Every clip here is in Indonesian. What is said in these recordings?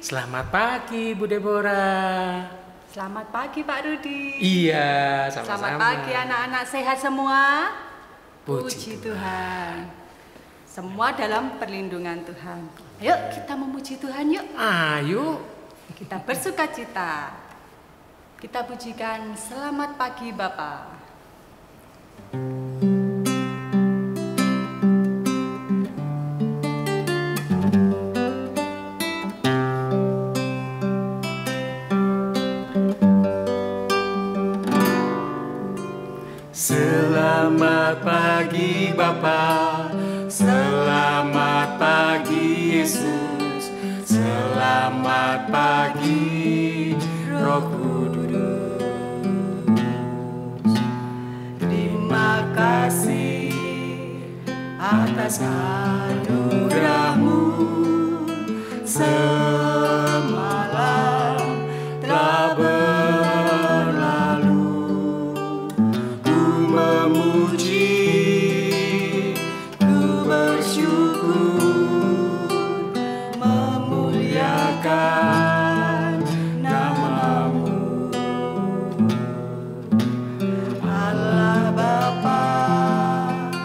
Selamat pagi Bu Deborah. Selamat pagi Pak Rudi. Iya, sama-sama. Selamat pagi anak-anak, sehat semua? Puji Tuhan. Semua dalam perlindungan Tuhan. Ayo kita memuji Tuhan yuk. Ayo. Kita bersukacita. Kita pujikan selamat pagi Bapa. Selamat pagi Bapa, selamat pagi Yesus, selamat pagi Roh Kudus. Terima kasih atas anugerah-Mu, semalam telah berlalu. Memuji, ku bersyukur, memuliakan nama-Mu. Allah Bapa,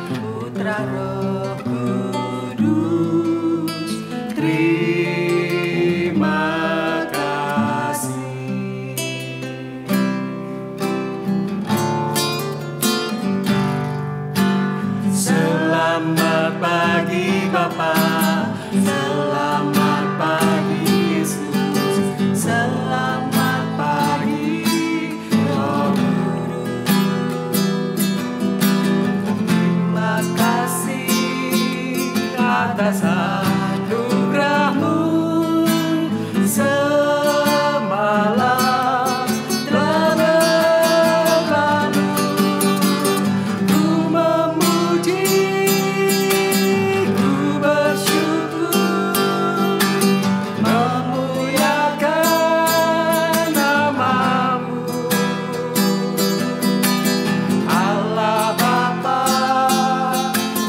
Putra Roh Kudus, terima kasih. Selamat pagi Bapa, selamat pagi Yesus, selamat pagi Roh Kudus. Terima kasih atas anugerah-Mu, semalam telah berlalu. Ku memuji, ku bersyukur, memuliakan nama-Mu. Allah Bapa,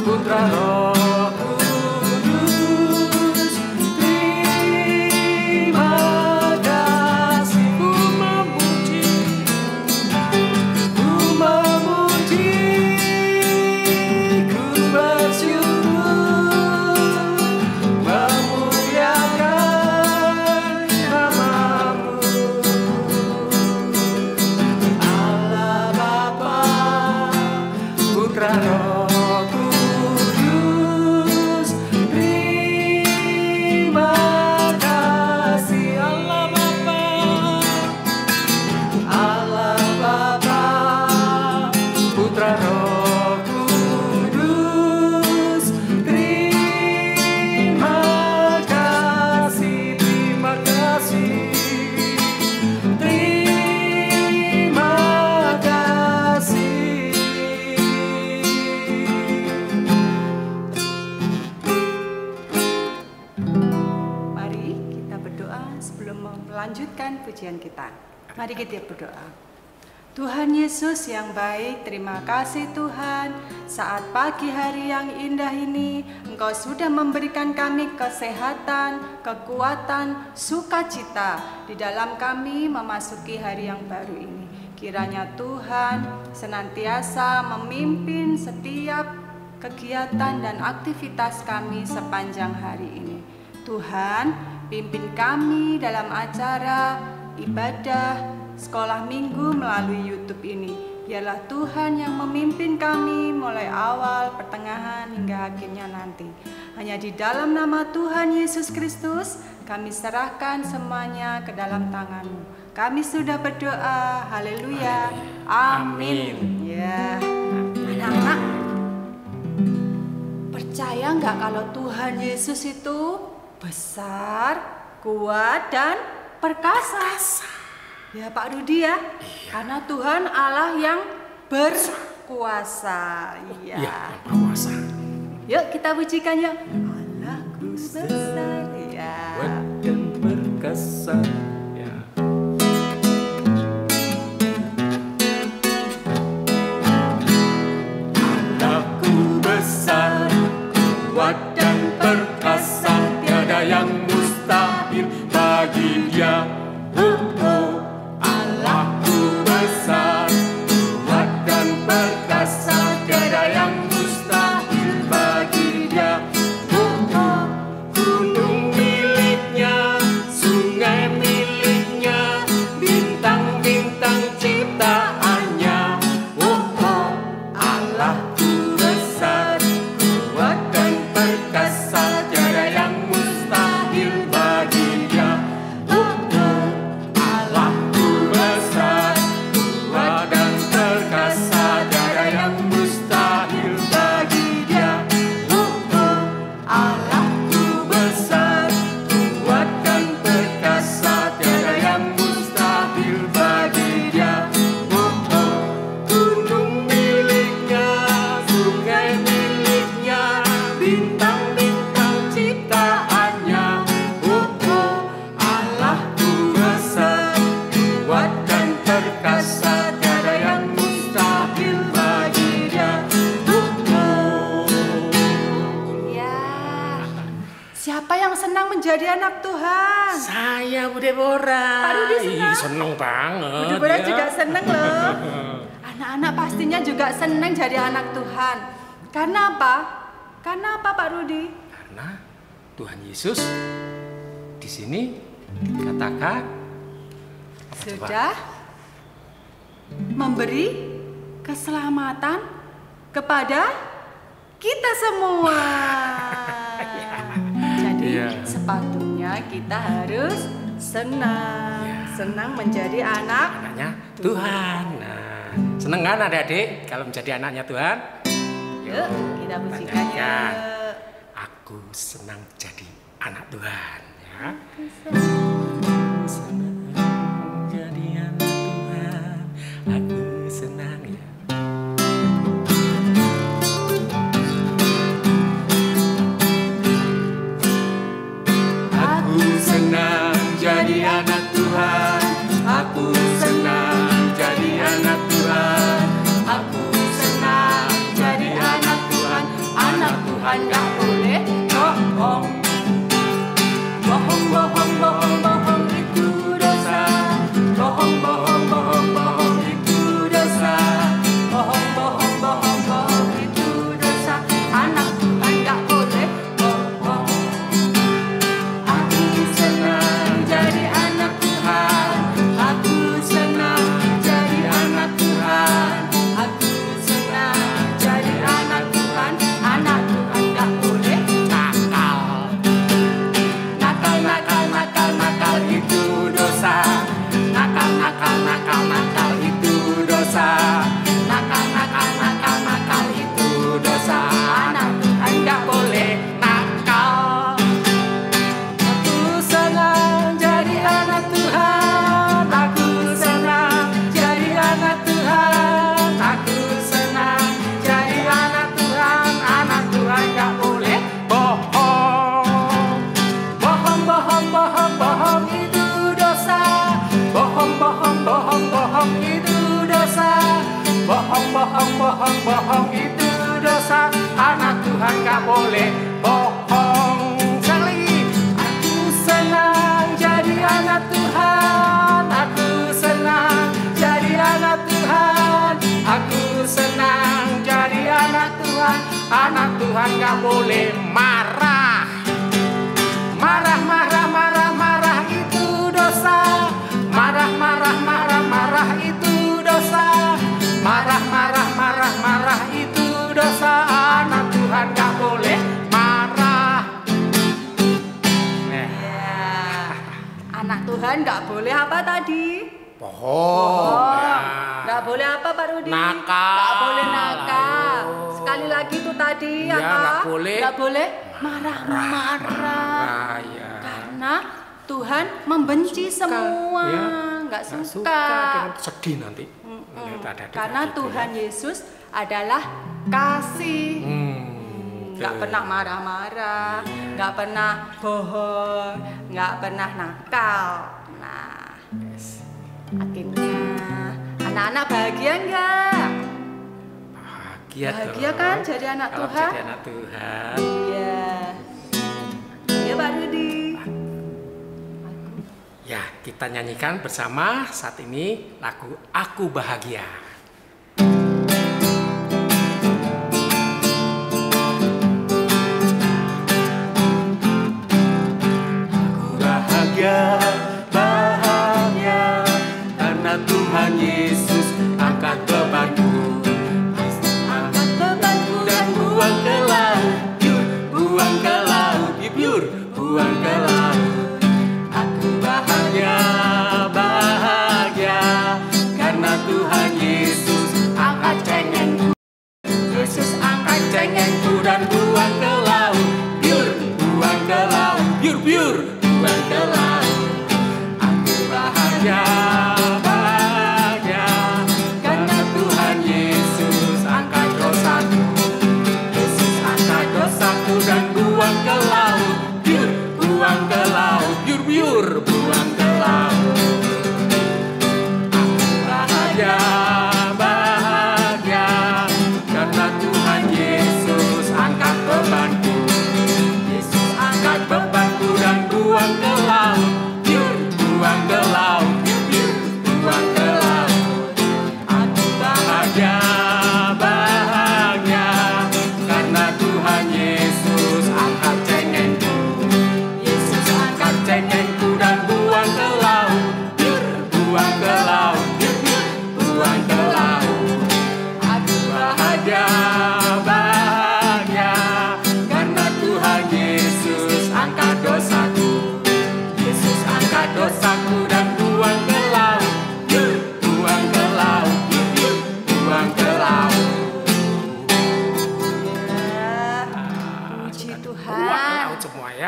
Putra Roh Kudus, terima kasih. Ku memuji, ku bersyukur, memuliakan nama-Mu. Allah Bapa, Putra Roh Kudus, terima kasih. Allah Bapa, Putra Roh Kudus, terima kasih, terima kasih, terima kasih. Mari kita berdoa sebelum melanjutkan pujian kita. Mari kita berdoa. Tuhan Yesus yang baik, terima kasih Tuhan. Saat pagi hari yang indah ini, Engkau sudah memberikan kami kesehatan, kekuatan, sukacita di dalam kami memasuki hari yang baru ini. Kiranya Tuhan senantiasa memimpin setiap kegiatan dan aktivitas kami sepanjang hari ini. Tuhan, pimpin kami dalam acara ibadah sekolah minggu melalui YouTube ini. Biarlah Tuhan yang memimpin kami mulai awal, pertengahan, hingga akhirnya nanti. Hanya di dalam nama Tuhan Yesus Kristus, kami serahkan semuanya ke dalam tangan-Mu. Kami sudah berdoa, haleluya, amin. Ya, anak-anak, percaya nggak kalau Tuhan Yesus itu besar, kuat, dan perkasa? Ya Pak Rudi ya, karena Tuhan Allah yang berkuasa. Iya, yang berkuasa. Yuk kita pujikan yuk. Allahku besar, ya. Kuat dan perkasa. Ya. Allahku besar, kuat dan perkasa, tiada yang mustahil bagi menjadi anak Tuhan? Saya Bu Deborah. Pak Rudi senang? Seneng banget. Bu Deborah ya. juga seneng loh. Anak-anak pastinya juga seneng jadi anak Tuhan. Karena apa? Karena apa Pak Rudi? Karena Tuhan Yesus di sini dikatakan apa coba? Sudah memberi keselamatan kepada kita semua. Jadi Iya. sepatutnya kita harus senang, Iya. senang menjadi anak. Anaknya Tuhan. Nah, seneng kan adik-adik kalau menjadi anaknya Tuhan? Yuk, kita pujikan nyanyikan. yuk. Aku senang jadi anak Tuhan. Ya. Senang jadi anak Tuhan. Aku senang ya. Aku senang jadi anak Tuhan. Aku senang jadi anak Tuhan. Aku senang jadi anak Tuhan. Anak Tuhan gak boleh bohong. Bohong, bohong, bohong, bohong itu dosa. Bohong, bohong, bohong, bohong itu dosa. Bohong, bohong, bohong, bohong itu dosa. Anak Tuhan gak boleh bohong. Aku senang jadi anak Tuhan. Aku senang jadi anak Tuhan. Aku senang jadi anak Tuhan. Anak Tuhan gak boleh nakal. Nakal, nakal, nakal, nakal itu dosa. Nakal, nakal, nakal, nakal itu dosa. Nakal, nakal, nakal, nakal itu dosa. Anak Tuhan gak boleh nakal. Aku senang jadi anak Tuhan. Aku senang jadi anak Tuhan. Aku senang jadi anak Tuhan. Anak Tuhan gak boleh bohong. Bohong, bohong, bohong, bohong itu dosa. Bohong, bohong, bohong, bohong itu dosa. Bohong, bohong, bohong, bohong itu dosa. Anak Tuhan gak boleh bohong. Sekali, aku senang jadi anak Tuhan. Aku senang jadi anak Tuhan. Aku senang jadi anak Tuhan. Anak Tuhan gak boleh marah. Marah, marah, marah, marah itu dosa. Marah, marah, marah, marah itu dosa. Marah, marah, marah, marah itu dosa. Anak Tuhan gak boleh marah. Ya. Anak Tuhan nggak boleh apa tadi? Bohong. Ya. Nggak boleh apa Pak Rudi? Nakal. Nggak boleh nakal. Ayo. Sekali lagi tuh tadi Ya, apa? nggak boleh. Nggak boleh marah-marah. Ya. Karena Tuhan membenci semua, Ya. nggak Nggak suka. dengan sedih nanti. Lihat ada Karena gitu, Tuhan ya. Yesus adalah kasih. Nggak betul. pernah marah-marah, nggak pernah bohong, nggak pernah nakal. Nah, akhirnya anak-anak bahagia nggak? Bahagia dong. kan jadi anak Kalau Tuhan? jadi anak Tuhan. Iya. Iya Pak Rudi. Ya, kita nyanyikan bersama saat ini lagu Aku Bahagia. Aku bahagia, bahagia karena Tuhan Yesus angkat bebanku. Angkat bebanku dan buang ke laut, buang ke laut, buang ke laut. Aku bahagia, bahagia karena Tuhan Yesus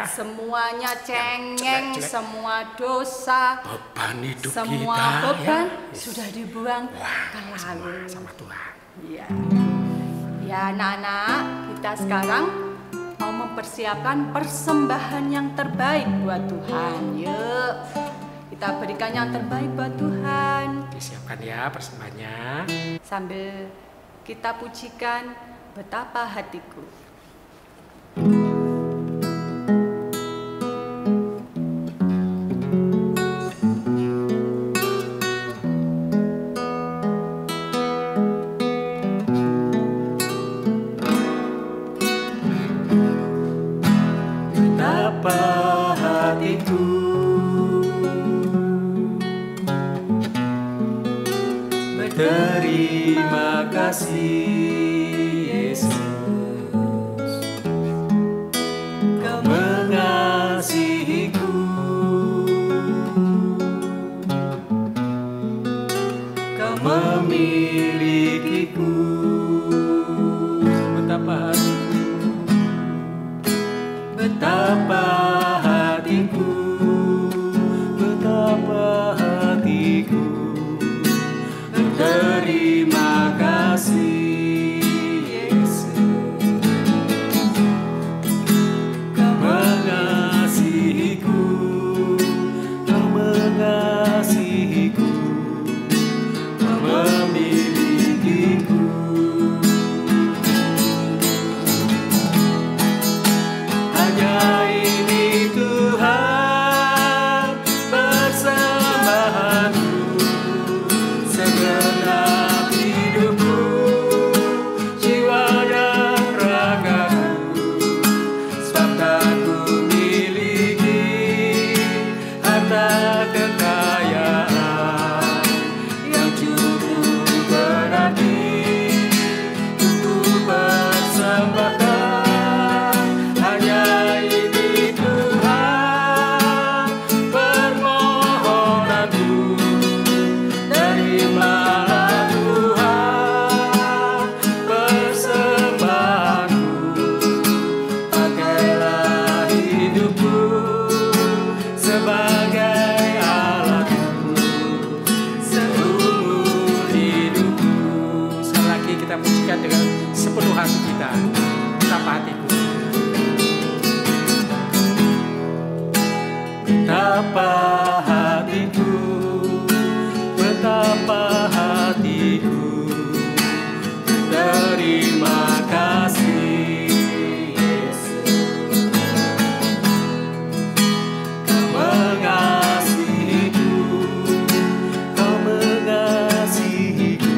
Semuanya cengeng, jelek-jelek. semua dosa, Beban hidup semua kita beban ya. sudah dibuang ke Sama, laut. sama Tuhan. Ya, ya anak-anak, kita sekarang mau mempersiapkan persembahan yang terbaik buat Tuhan. Yuk, kita berikan yang terbaik buat Tuhan. Disiapkan ya persembahannya. Sambil kita pujikan betapa hatiku. Betapa hatiku berterima kasih Yesus, Kau mengasihiku, Kau memilikiku. Betapa hatiku, betapa hatiku berterima kasih Yesus, Kau mengasihiku, Kau mengasihiku, Kau memilikiku. Hanya ini Tuhan persembahanku, segenap hidupku, jiwa dan ragaku, sebab tak ku miliki harta kekayaan yang cukup berarti untuk persembahkan. Hanya ini Tuhan permohonanku, terimalah Tuhan persembahanku, pakailah hidupku sebagai alatku seumur hidupku. Sekali lagi kita pujikan dengan sepenuh hati kita. Betapa hatiku, betapa hatiku, betapa hatiku terima kasih Yesus, Kau mengasihiku, Kau mengasihiku,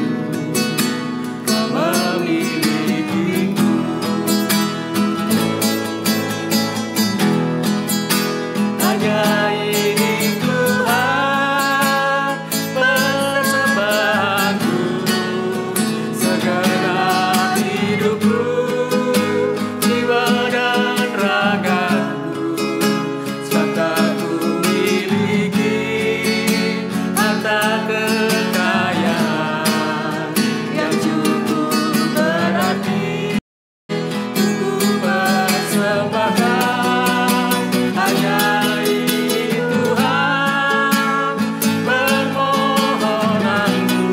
Kau memilikiku. Hanya ini Tuhan persembahanku, segenap hidupku, jiwa dan ragaku, sebab tak ku miliki harta kekayaan yang cukup berarti untuk persembahkan. Hanya ini Tuhan permohonanku,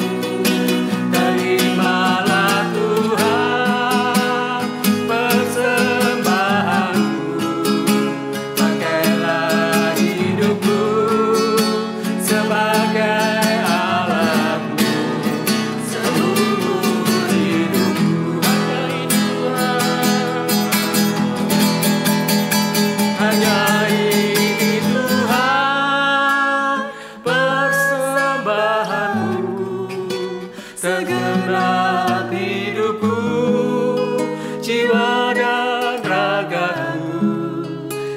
terimalah Tuhan persembahanku, pakailah hidupku sebagai alatmu seumur hidupku. Hanya ini Tuhan persembahanku, segenap hidupku, jiwa dan ragaku,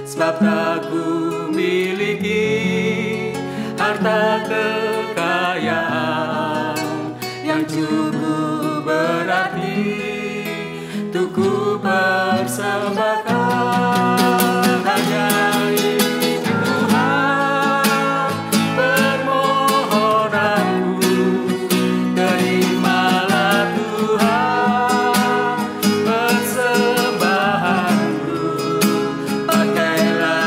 sebab tak ku miliki harta kekayaan yang cukup berarti untuk ku persembahkan. Hanya ini Tuhan permohonanku, terimalah Tuhan persembahanku, pakailah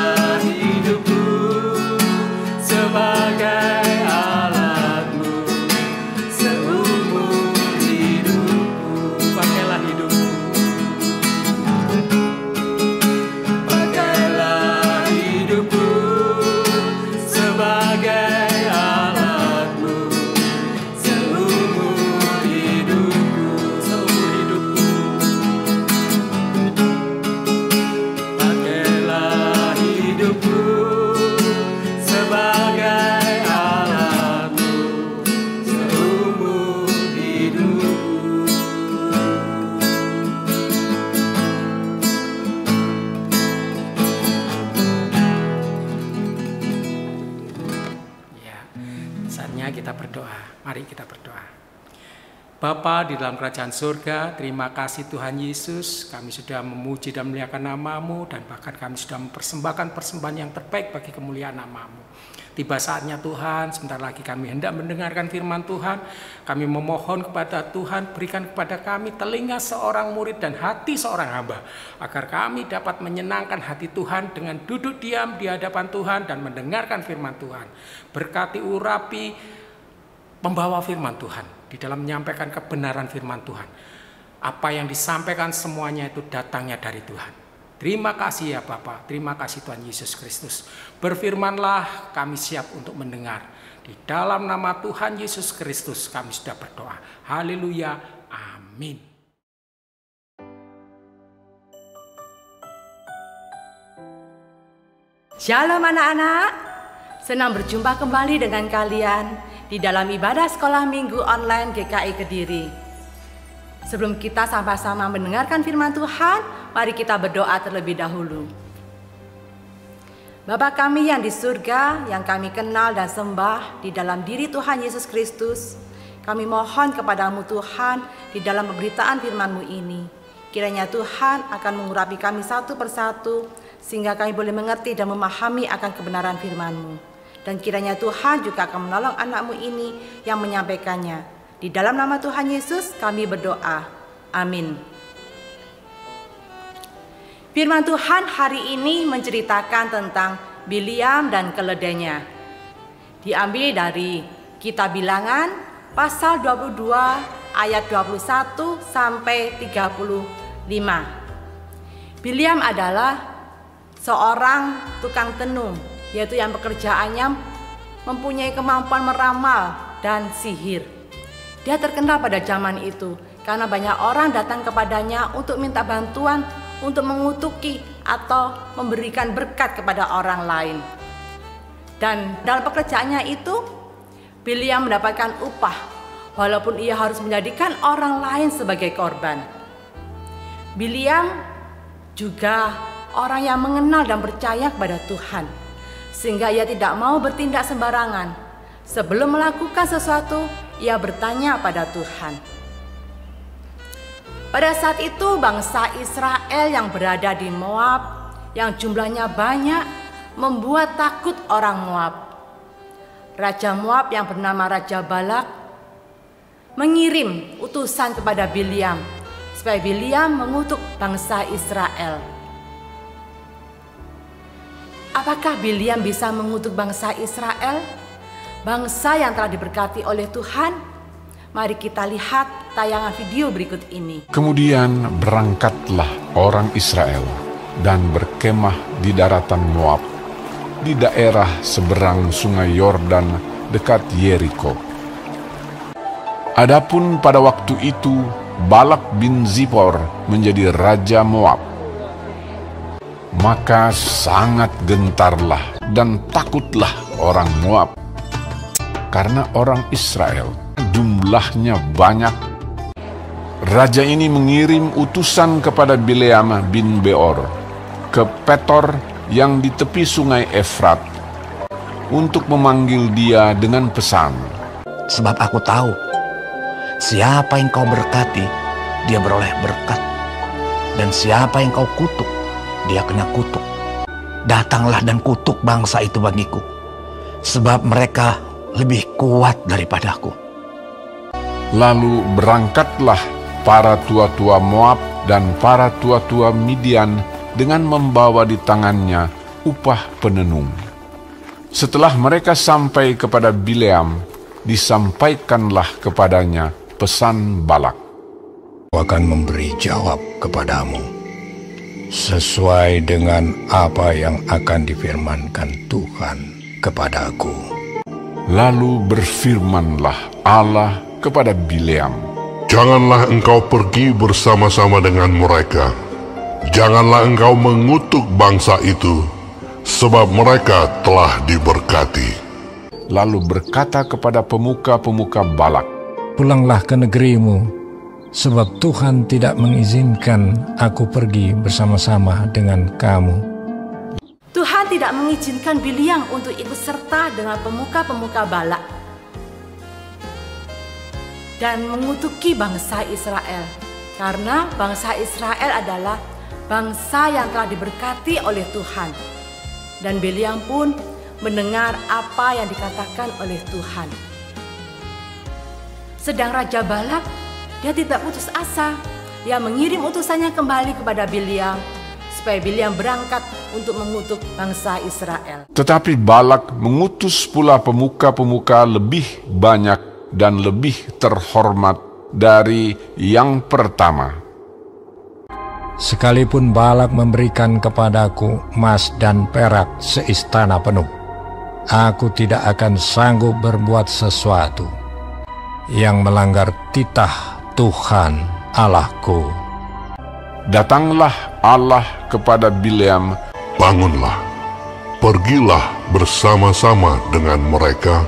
Bapa di dalam kerajaan surga, terima kasih Tuhan Yesus, kami sudah memuji dan memuliakan nama-Mu, dan bahkan kami sudah mempersembahkan persembahan yang terbaik bagi kemuliaan nama-Mu. Tiba saatnya Tuhan, sebentar lagi kami hendak mendengarkan firman Tuhan. Kami memohon kepada Tuhan, berikan kepada kami telinga seorang murid dan hati seorang hamba, agar kami dapat menyenangkan hati Tuhan dengan duduk diam di hadapan Tuhan dan mendengarkan firman Tuhan. Berkati urapi membawa firman Tuhan, di dalam menyampaikan kebenaran firman Tuhan. Apa yang disampaikan semuanya itu datangnya dari Tuhan. Terima kasih ya Bapa, terima kasih Tuhan Yesus Kristus. Berfirmanlah, kami siap untuk mendengar. Di dalam nama Tuhan Yesus Kristus kami sudah berdoa. Haleluya, amin. Shalom anak-anak, senang berjumpa kembali dengan kalian di dalam ibadah sekolah minggu online GKI Kediri. Sebelum kita sama-sama mendengarkan firman Tuhan, mari kita berdoa terlebih dahulu. Bapa kami yang di surga, yang kami kenal dan sembah di dalam diri Tuhan Yesus Kristus, kami mohon kepadamu Tuhan di dalam pemberitaan firman-Mu ini. Kiranya Tuhan akan mengurapi kami satu persatu, sehingga kami boleh mengerti dan memahami akan kebenaran firman-Mu. Dan kiranya Tuhan juga akan menolong anak-Mu ini yang menyampaikannya. Di dalam nama Tuhan Yesus kami berdoa. Amin. Firman Tuhan hari ini menceritakan tentang Bileam dan keledainya. Diambil dari Kitab Bilangan pasal 22 ayat 21 sampai 35. Bileam adalah seorang tukang tenung, yaitu yang pekerjaannya mempunyai kemampuan meramal dan sihir. Dia terkenal pada zaman itu karena banyak orang datang kepadanya untuk minta bantuan untuk mengutuki atau memberikan berkat kepada orang lain. Dan dalam pekerjaannya itu, Bileam mendapatkan upah walaupun ia harus menjadikan orang lain sebagai korban. Bileam juga orang yang mengenal dan percaya kepada Tuhan, sehingga ia tidak mau bertindak sembarangan. Sebelum melakukan sesuatu, ia bertanya pada Tuhan. Pada saat itu bangsa Israel yang berada di Moab, yang jumlahnya banyak, membuat takut orang Moab. Raja Moab yang bernama Raja Balak mengirim utusan kepada Bileam supaya Bileam mengutuk bangsa Israel. Apakah Bileam bisa mengutuk bangsa Israel? Bangsa yang telah diberkati oleh Tuhan? Mari kita lihat tayangan video berikut ini. Kemudian berangkatlah orang Israel dan berkemah di daratan Moab, di daerah seberang sungai Yordan dekat Yeriko. Adapun pada waktu itu Balak bin Zipor menjadi raja Moab. Maka sangat gentarlah dan takutlah orang Moab, karena orang Israel jumlahnya banyak. Raja ini mengirim utusan kepada Bileam bin Beor ke Petor yang di tepi sungai Efrat untuk memanggil dia dengan pesan. Sebab aku tahu, siapa yang kau berkati, dia beroleh berkat. Dan siapa yang kau kutuk, dia kena kutuk. Datanglah dan kutuk bangsa itu bagiku, sebab mereka lebih kuat daripadaku. Lalu berangkatlah para tua-tua Moab dan para tua-tua Midian dengan membawa di tangannya upah penenung. Setelah mereka sampai kepada Bileam, disampaikanlah kepadanya pesan Balak. Aku akan memberi jawab kepadamu sesuai dengan apa yang akan difirmankan Tuhan kepadaku. Lalu berfirmanlah Allah kepada Bileam, janganlah engkau pergi bersama-sama dengan mereka. Janganlah engkau mengutuk bangsa itu, sebab mereka telah diberkati. Lalu berkata kepada pemuka-pemuka Balak, pulanglah ke negerimu, sebab Tuhan tidak mengizinkan aku pergi bersama-sama dengan kamu. Tuhan tidak mengizinkan Bileam untuk ikut serta dengan pemuka-pemuka Balak. dan mengutuki bangsa Israel. Karena bangsa Israel adalah bangsa yang telah diberkati oleh Tuhan. Dan Bileam pun mendengar apa yang dikatakan oleh Tuhan. Sedang Raja Balak, dia tidak putus asa. Dia mengirim utusannya kembali kepada Bileam supaya Bileam berangkat untuk mengutuk bangsa Israel. Tetapi Balak mengutus pula pemuka-pemuka lebih banyak dan lebih terhormat dari yang pertama. Sekalipun Balak memberikan kepadaku emas dan perak seistana penuh, aku tidak akan sanggup berbuat sesuatu yang melanggar titah Tuhan Allahku. Datanglah Allah kepada Bileam, Bangunlah, pergilah bersama-sama dengan mereka,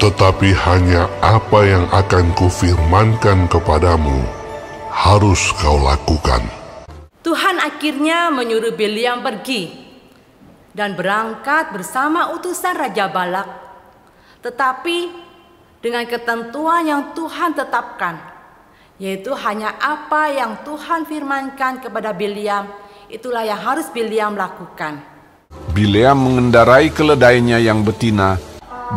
tetapi hanya apa yang akan kufirmankan kepadamu harus kau lakukan. Tuhan akhirnya menyuruh Bileam pergi dan berangkat bersama utusan Raja Balak. Tetapi dengan ketentuan yang Tuhan tetapkan, yaitu hanya apa yang Tuhan firmankan kepada Bileam, itulah yang harus Bileam lakukan. Bileam mengendarai keledainya yang betina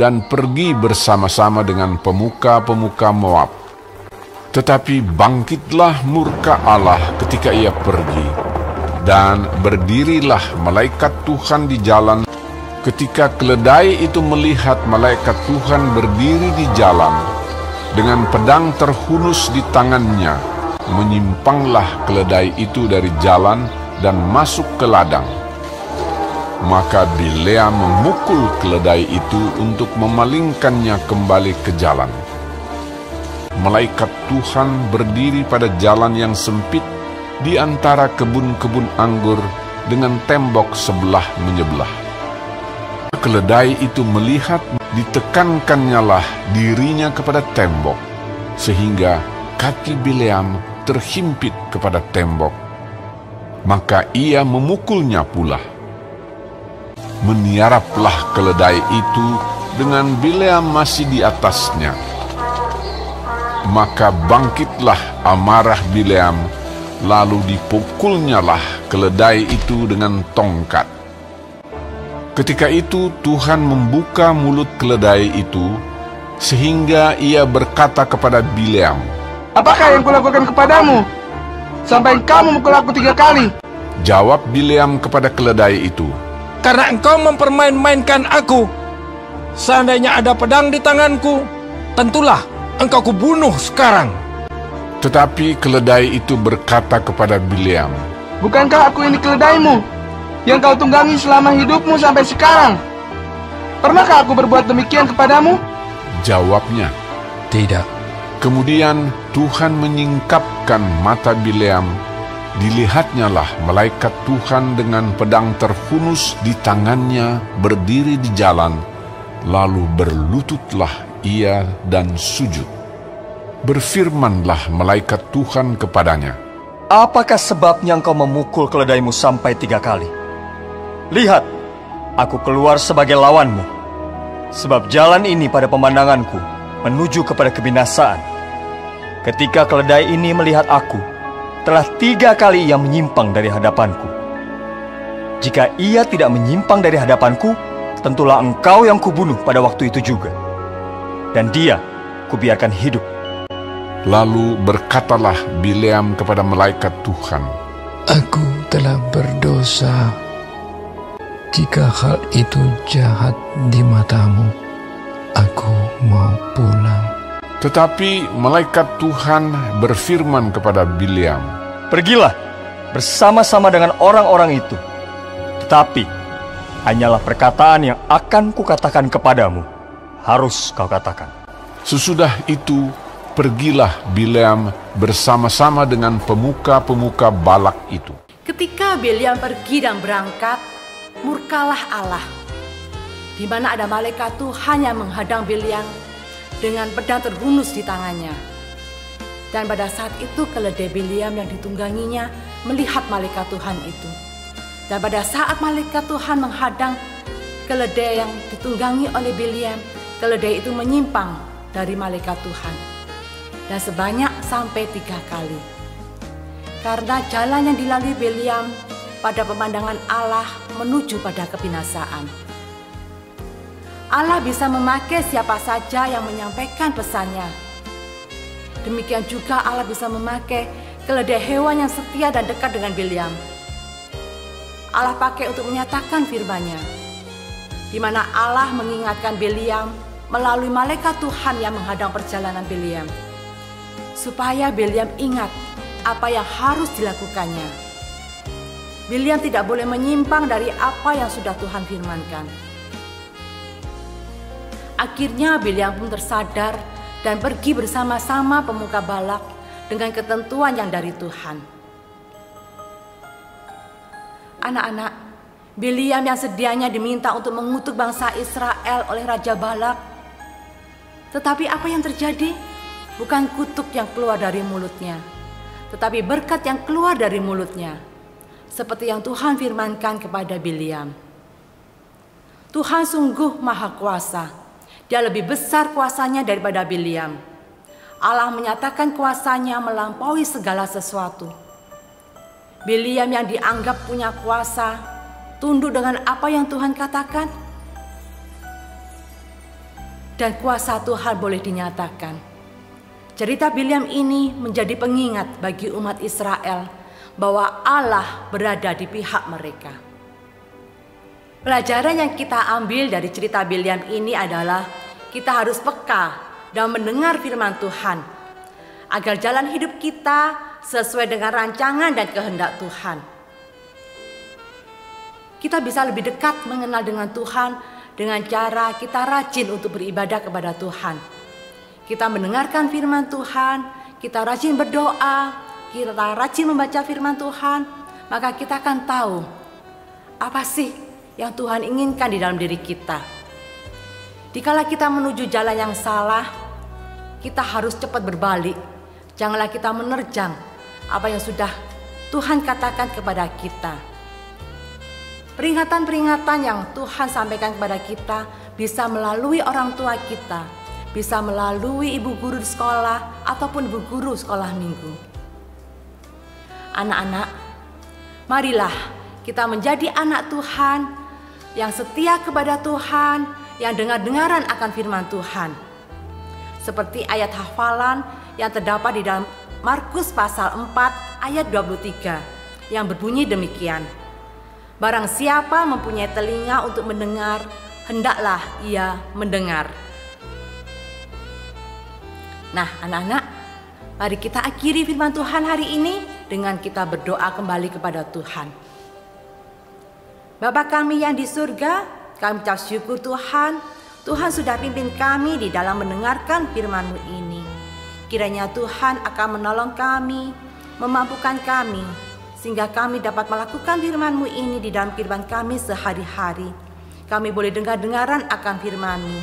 dan pergi bersama-sama dengan pemuka-pemuka Moab. Tetapi bangkitlah murka Allah ketika ia pergi, dan berdirilah malaikat Tuhan di jalan. Ketika keledai itu melihat malaikat Tuhan berdiri di jalan, dengan pedang terhunus di tangannya, menyimpanglah keledai itu dari jalan dan masuk ke ladang. Maka Bileam memukul keledai itu untuk memalingkannya kembali ke jalan. Malaikat Tuhan berdiri pada jalan yang sempit di antara kebun-kebun anggur dengan tembok sebelah menyebelah. Keledai itu melihat ditekankannya lah dirinya kepada tembok, sehingga kaki Bileam terhimpit kepada tembok. Maka ia memukulnya pula. Meniaraplah keledai itu dengan Bileam masih di atasnya. Maka bangkitlah amarah Bileam, lalu dipukulnyalah keledai itu dengan tongkat. Ketika itu Tuhan membuka mulut keledai itu, sehingga ia berkata kepada Bileam, "Apakah yang kulakukan kepadamu, sampai kamu memukul aku 3 kali?" Jawab Bileam kepada keledai itu, Karena engkau mempermain-mainkan aku. Seandainya ada pedang di tanganku, tentulah engkau kubunuh sekarang. Tetapi keledai itu berkata kepada Bileam, "Bukankah aku ini keledaimu, yang kau tunggangi selama hidupmu sampai sekarang? Pernahkah aku berbuat demikian kepadamu?" Jawabnya, Tidak. kemudian Tuhan menyingkapkan mata Bileam. Dilihatnyalah malaikat Tuhan dengan pedang terhunus di tangannya berdiri di jalan, lalu berlututlah ia dan sujud. Berfirmanlah malaikat Tuhan kepadanya, "Apakah sebabnya engkau memukul keledaimu sampai 3 kali? Lihat, aku keluar sebagai lawanmu, sebab jalan ini pada pemandanganku menuju kepada kebinasaan. Ketika keledai ini melihat aku, telah 3 kali ia menyimpang dari hadapanku. Jika ia tidak menyimpang dari hadapanku, tentulah engkau yang kubunuh pada waktu itu juga. Dan dia kubiarkan hidup." Lalu berkatalah Bileam kepada malaikat Tuhan, Aku telah berdosa. Jika hal itu jahat di matamu, aku mau pulang. Tetapi malaikat Tuhan berfirman kepada Bileam, "Pergilah bersama-sama dengan orang-orang itu. Tetapi hanyalah perkataan yang akan kukatakan kepadamu, harus kau katakan." Sesudah itu pergilah Bileam bersama-sama dengan pemuka-pemuka Balak itu. Ketika Bileam pergi dan berangkat, murkalah Allah, di mana ada malaikat Tuhan yang menghadang Bileam dengan pedang terhunus di tangannya. Dan pada saat itu keledai Bileam yang ditungganginya melihat malaikat Tuhan itu. Dan pada saat malaikat Tuhan menghadang keledai yang ditunggangi oleh Bileam, keledai itu menyimpang dari malaikat Tuhan. dan sebanyak sampai 3 kali. Karena jalan yang dilalui Bileam pada pemandangan Allah menuju pada kebinasaan. Allah bisa memakai siapa saja yang menyampaikan pesannya. Demikian juga Allah bisa memakai keledai hewan yang setia dan dekat dengan Bileam. Allah pakai untuk menyatakan firman-Nya, di mana Allah mengingatkan Bileam melalui malaikat Tuhan yang menghadang perjalanan Bileam, supaya Bileam ingat apa yang harus dilakukannya. Bileam tidak boleh menyimpang dari apa yang sudah Tuhan firmankan. Akhirnya Bileam pun tersadar dan pergi bersama-sama pemuka Balak dengan ketentuan yang dari Tuhan. Anak-anak, Bileam yang sedianya diminta untuk mengutuk bangsa Israel oleh Raja Balak. Tetapi apa yang terjadi? Bukan kutuk yang keluar dari mulutnya, tetapi berkat yang keluar dari mulutnya, seperti yang Tuhan firmankan kepada Bileam. Tuhan sungguh maha kuasa. Dia lebih besar kuasanya daripada Bileam. Allah menyatakan kuasanya melampaui segala sesuatu. Bileam yang dianggap punya kuasa, tunduk dengan apa yang Tuhan katakan. Dan kuasa Tuhan boleh dinyatakan. Cerita Bileam ini menjadi pengingat bagi umat Israel bahwa Allah berada di pihak mereka. Pelajaran yang kita ambil dari cerita Bileam ini adalah kita harus peka dan mendengar firman Tuhan agar jalan hidup kita sesuai dengan rancangan dan kehendak Tuhan. Kita bisa lebih dekat mengenal dengan Tuhan dengan cara kita rajin untuk beribadah kepada Tuhan. Kita mendengarkan firman Tuhan, kita rajin berdoa, kita rajin membaca firman Tuhan, maka kita akan tahu apa sih yang Tuhan inginkan di dalam diri kita. Dikala kita menuju jalan yang salah, kita harus cepat berbalik. Janganlah kita menerjang apa yang sudah Tuhan katakan kepada kita. Peringatan-peringatan yang Tuhan sampaikan kepada kita bisa melalui orang tua kita, bisa melalui ibu guru di sekolah ataupun ibu guru sekolah minggu. Anak-anak, marilah kita menjadi anak Tuhan yang setia kepada Tuhan, yang dengar-dengaran akan firman Tuhan. Seperti ayat hafalan yang terdapat di dalam Markus pasal 4 ayat 23 yang berbunyi demikian. Barang siapa mempunyai telinga untuk mendengar, hendaklah ia mendengar. Nah, anak-anak, mari kita akhiri firman Tuhan hari ini dengan kita berdoa kembali kepada Tuhan. Bapa kami yang di surga, kami ucap syukur Tuhan. Tuhan sudah pimpin kami di dalam mendengarkan firman-Mu ini. Kiranya Tuhan akan menolong kami, memampukan kami, sehingga kami dapat melakukan firman-Mu ini di dalam kehidupan kami sehari-hari. Kami boleh dengar-dengaran akan firman-Mu,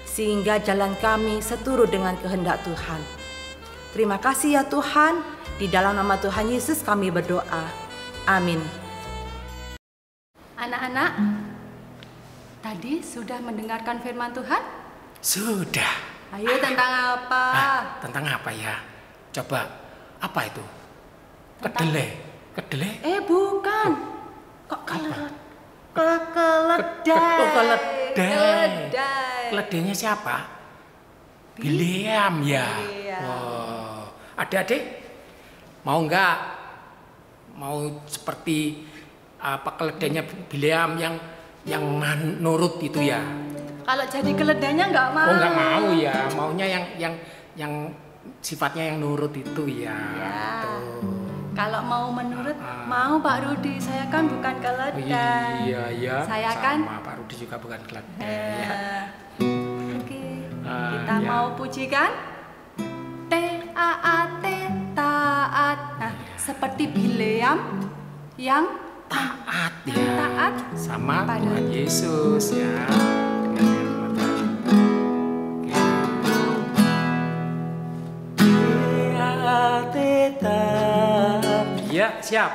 sehingga jalan kami seturut dengan kehendak Tuhan. Terima kasih ya Tuhan, di dalam nama Tuhan Yesus kami berdoa. Amin. Anak-anak, tadi sudah mendengarkan firman Tuhan? Sudah. Ayo, tentang apa? Tentang apa ya? Coba, apa itu? Kedelai. Kedelai? Bukan. Kok keledai? Keledai. Keledainya siapa? Bileam ya. Wow. Adik-adik, mau enggak? Mau seperti apa keledainya Bileam yang nurut itu ya? Kalau jadi keledainya enggak mau. Oh, enggak mau ya. Maunya yang sifatnya yang nurut itu ya. Tuh. Kalau mau menurut, mau Pak Rudi. Saya kan bukan keledai. Iya. Saya sama kan Pak Rudi juga bukan keledai ya. Oke. Kita mau pujikan T-A-A-T, taat. Nah, seperti Bileam yang taat ya. Taat sama pada Tuhan Yesus ya. Ya, siap.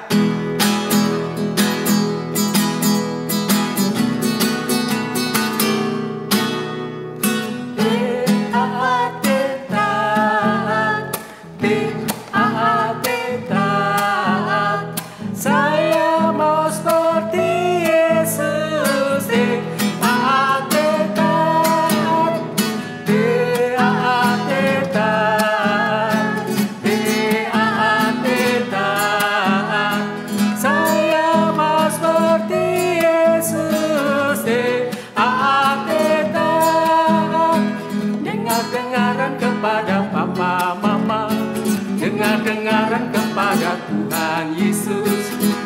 taat kepada Tuhan Yesus.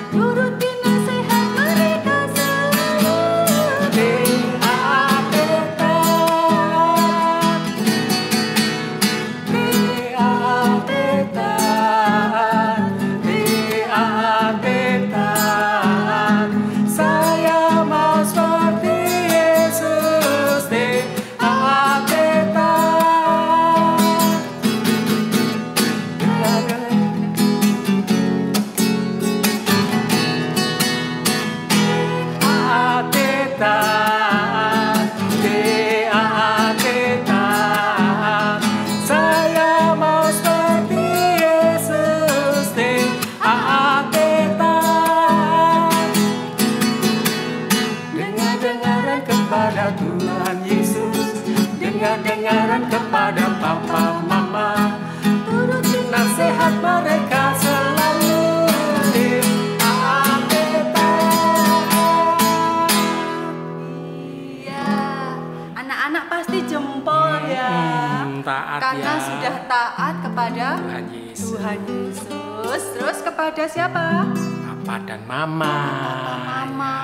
Turuti nasihat mereka selalu. Saya mau seperti Yesus. Saya mau seperti Yesus. Dengar-dengaran kepada Tuhan Yesus, dengar-dengaran kepada papa mama, turuti nasihat mereka selalu. Iya, anak-anak pasti jempol ya. Taat Karena ya. sudah taat kepada Tuhan Yesus. Tuhan Yesus. Terus kepada siapa? Papa dan mama. Mama.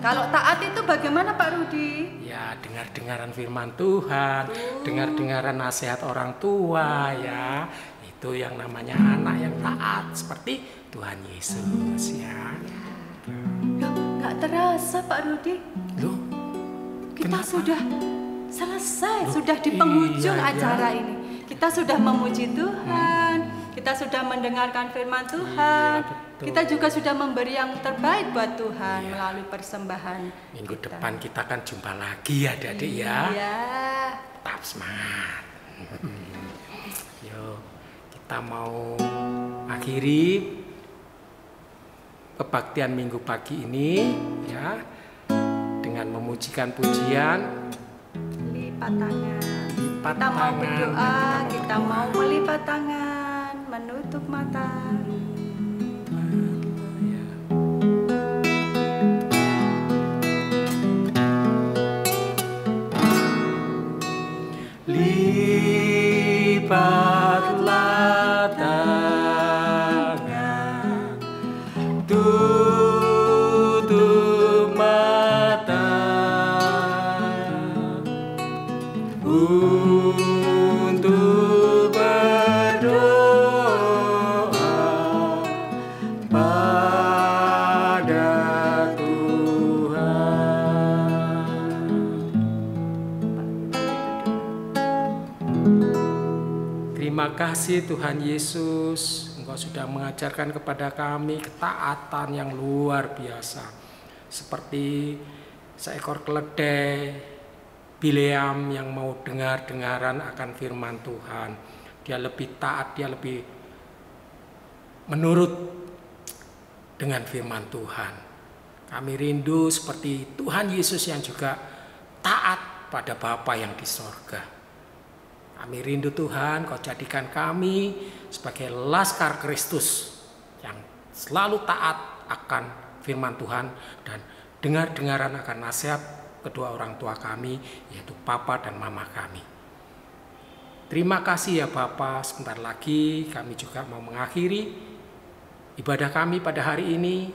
Kalau taat itu bagaimana Pak Rudi? Ya, dengar-dengaran firman Tuhan, dengar-dengaran nasihat orang tua ya. Itu yang namanya anak yang taat seperti Tuhan Yesus ya. Loh, nggak terasa Pak Rudi. Loh, Kita kenapa? sudah selesai, Loh, sudah di penghujung iya, acara ini. Kita sudah memuji Tuhan, kita sudah mendengarkan firman Tuhan, Iya, betul. kita juga sudah memberi yang terbaik buat Tuhan melalui persembahan. Minggu depan kita kan jumpa lagi ya adik-adik ya. Iya. Tetap semangat. Yuk, kita mau akhiri kebaktian minggu pagi ini ya dengan memujikan pujian. Lipat tangan. Lipat Kita mau tangan. berdoa, kita mau melipat tangan, menutup mata. Lipatlah tangan, tutup mata untuk berdoa pada Terima kasih Tuhan Yesus, Engkau sudah mengajarkan kepada kami ketaatan yang luar biasa. Seperti seekor keledai, Bileam yang mau dengar-dengaran akan firman Tuhan. Dia lebih taat, dia lebih menurut dengan firman Tuhan. Kami rindu seperti Tuhan Yesus yang juga taat pada Bapa yang di sorga. Kami rindu Tuhan, Kau jadikan kami sebagai laskar Kristus yang selalu taat akan firman Tuhan dan dengar-dengaran akan nasihat kedua orang tua kami, yaitu Papa dan Mama kami. Terima kasih ya Bapa, sebentar lagi kami juga mau mengakhiri ibadah kami pada hari ini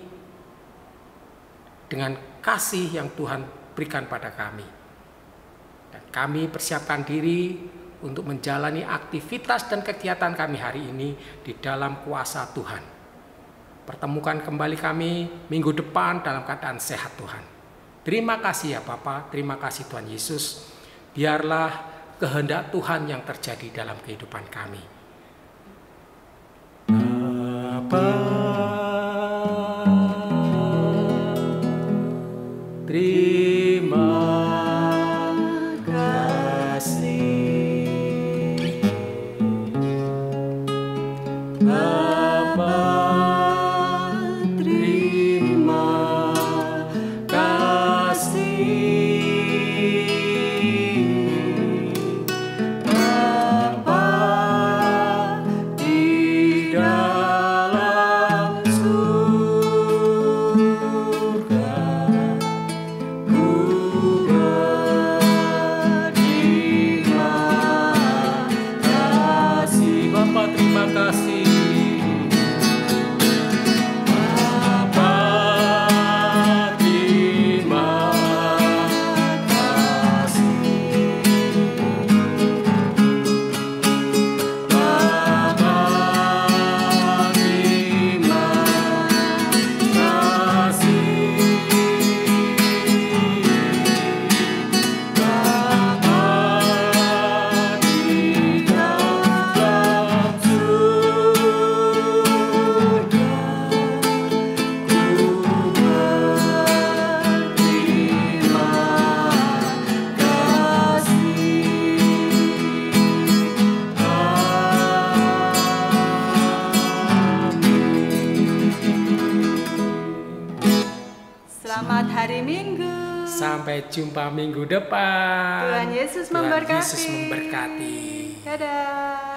dengan kasih yang Tuhan berikan pada kami. Dan kami persiapkan diri untuk menjalani aktivitas dan kegiatan kami hari ini di dalam kuasa Tuhan. Pertemukan kembali kami minggu depan dalam keadaan sehat Tuhan. Terima kasih ya Bapa, terima kasih Tuhan Yesus. Biarlah kehendak Tuhan yang terjadi dalam kehidupan kami. Bapa, terima kasih. Bapa, terima kasih. Bapa, di dalam Sampai jumpa minggu depan. Tuhan Yesus memberkati. Tuhan Yesus memberkati. Dadah.